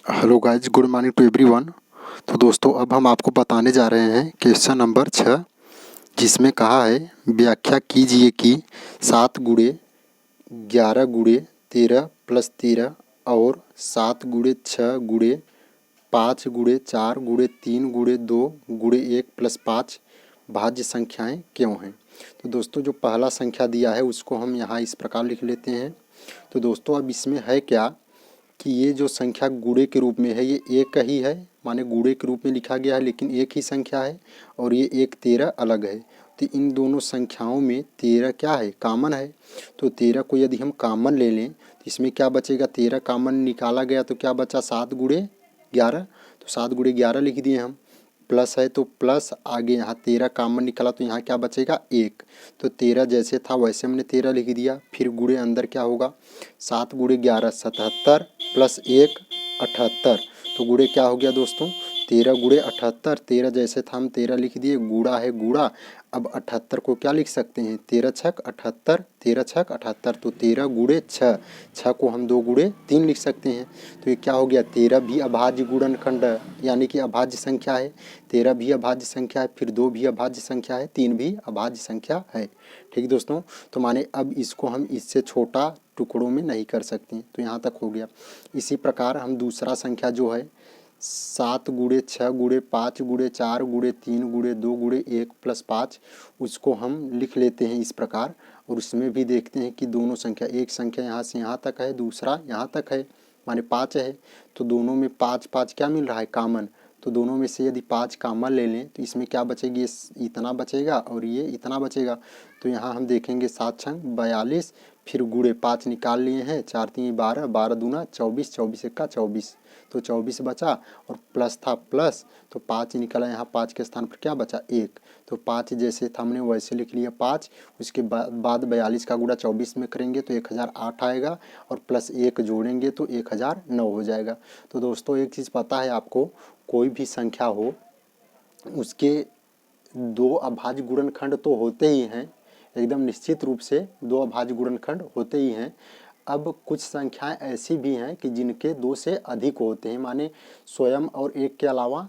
Hello guys, good morning to everyone. तो दोस्तों, अब हम आपको बताने जा रहे हैं क्वेश्चन नंबर 6, जिसमें कहा है व्याख्या कीजिए कि 7 गुणे 11 गुणे 13 प्लस 13 और 7 गुणे 6 गुणे 5 गुणे 4 गुणे 3 गुणे 2 गुणे 1 प्लस 5 भाज्य संख्याएं क्यों हैं। तो दोस्तों, जो पहला संख्या दिया है उसको हम यहाँ इस प्रकार लिख लेते हैं। तो दोस्तों, अब इसमें है क्या कि ये जो संख्या गुणे के रूप में है ये एक ही है, माने गुणे के रूप में लिखा गया है, लेकिन एक ही संख्या है और ये एक 13 अलग है। तो इन दोनों संख्याओं में 13 क्या है, कॉमन है। तो 13 को यदि हम कॉमन ले लें तो इसमें क्या बचेगा, 13 कॉमन निकाला गया तो क्या बचा 7 गुणे 11। तो 7 गुणे 11 लिख दिए हम। प्लस है तो प्लस आगे यहाँ 13 कॉमन निकला तो यहाँ क्या बचेगा 1। तो 13 जैसे था वैसे हमने 13 लिख दिया। फिर गुणे अंदर क्या होगा, 7 गुणे 11 77 प्लस 1 78। तो गुणे क्या हो गया दोस्तों, 13 गुणे 78। 13 जैसे था हम 13 लिख दिए, गुणा है गुणा। अब 78 को क्या लिख सकते हैं, 13 छक 78, 13 छक 78। तो 13 गुणे 6, 6 को हम 2 गुणे 3 लिख सकते हैं। तो ये क्या हो गया, 13 भी अभाज्य गुणनखंड यानी कि अभाज्य संख्या है। 13 भी अभाज्य संख्या है, फिर 2 भी अभाज्य संख्या है, 3 भी अभाज्य संख्या है। ठीक दोस्तों, तो माने अब इसको हम इससे छोटा टुकड़ों में नहीं कर सकते। तो यहाँ तक हो गया। इसी प्रकार हम दूसरा संख्या जो है 7 गुणे 6 गुणे 5 गुणे 4 गुणे 3 गुणे 2 गुणे 1 प्लस 5, उसको हम लिख लेते हैं इस प्रकार। और उसमें भी देखते हैं कि दोनों संख्या, एक संख्या यहाँ से यहाँ तक है, दूसरा यहाँ तक है, माने 5 है। तो दोनों में 5 5 क्या मिल रहा है, कॉमन। तो दोनों में से यदि 5 कॉमन ले लें तो इसमें क्या बचेगी, ये इतना बचेगा और ये इतना बचेगा। तो यहाँ हम देखेंगे 7 छंग 42, फिर गुणे 5 निकाल लिए हैं, 4 3 12, 12 दूना 24, 24 एक्का 24। तो 24 बचा और प्लस था प्लस, तो 5 निकला, यहाँ 5 के स्थान पर क्या बचा 1। तो 5 जैसे था हमने वैसे लिख लिया 5। उसके बाद 42 का गुणा 24 में करेंगे तो 1008 आएगा और प्लस 1 जोड़ेंगे तो 1009 हो जाएगा। तो दोस्तों, एक चीज़ पता है आपको, कोई भी संख्या हो उसके 2 अभाज्य गुणनखंड तो होते ही हैं, एकदम निश्चित रूप से 2 अभाज्य गुणनखंड होते ही हैं। अब कुछ संख्याएं ऐसी भी हैं कि जिनके 2 से अधिक होते हैं, माने स्वयं और एक के अलावा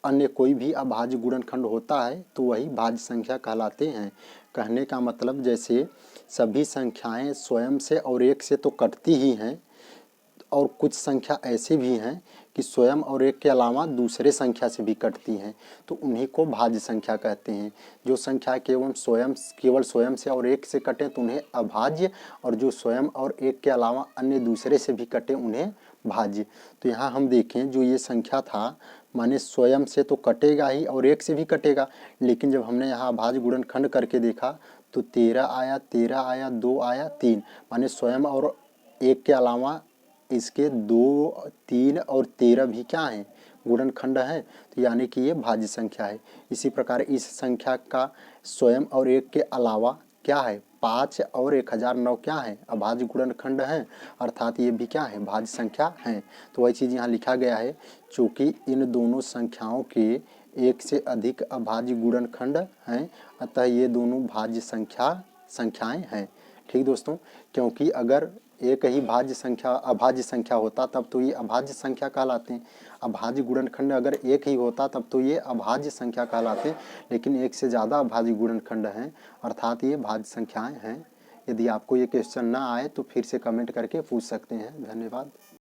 अन्य कोई भी अभाज्य गुणनखंड होता है तो वही भाज्य संख्या कहलाते हैं। कहने का मतलब, जैसे सभी संख्याएं स्वयं से और एक से तो कटती ही हैं, और कुछ संख्या ऐसे भी हैं कि स्वयं और एक के अलावा दूसरे संख्या से भी कटती हैं, तो उन्हीं को भाज्य संख्या कहते हैं। जो संख्या केवल स्वयं से और एक से कटे तो उन्हें अभाज्य, और जो स्वयं और एक के अलावा अन्य दूसरे से भी कटे उन्हें भाज्य। तो यहाँ हम देखें, जो ये संख्या था माने स्वयं से तो कटेगा ही और एक से भी कटेगा, लेकिन जब हमने यहाँ अभाज्य गुणनखंड करके देखा तो 13 आया, 13 आया, 2 आया, 3, माने स्वयं और एक के अलावा इसके 2 3 और 13 भी क्या हैं, गुणनखंड हैं। तो यानी कि ये भाज्य संख्या है। इसी प्रकार इस संख्या का स्वयं और एक के अलावा क्या है, 5 और 1009 क्या है, अभाज्य गुणनखंड हैं, अर्थात ये भी क्या है, भाज्य संख्या हैं। तो वही चीज़ यहाँ लिखा गया है, चूँकि इन दोनों संख्याओं के एक से अधिक अभाज्य गुणनखंड हैं, अतः ये दोनों भाज्य संख्याएं हैं। ठीक दोस्तों, क्योंकि अगर एक ही भाज्य संख्या अभाज्य संख्या होता तब तो ये अभाज्य संख्या कहलाते हैं। अभाज्य गुणनखंड अगर एक ही होता तब तो ये अभाज्य संख्या कहलाते, लेकिन एक से ज़्यादा अभाज्य गुणनखंड हैं, अर्थात ये भाज्य संख्याएं हैं। यदि आपको ये क्वेश्चन ना आए तो फिर से कमेंट करके पूछ सकते हैं। धन्यवाद।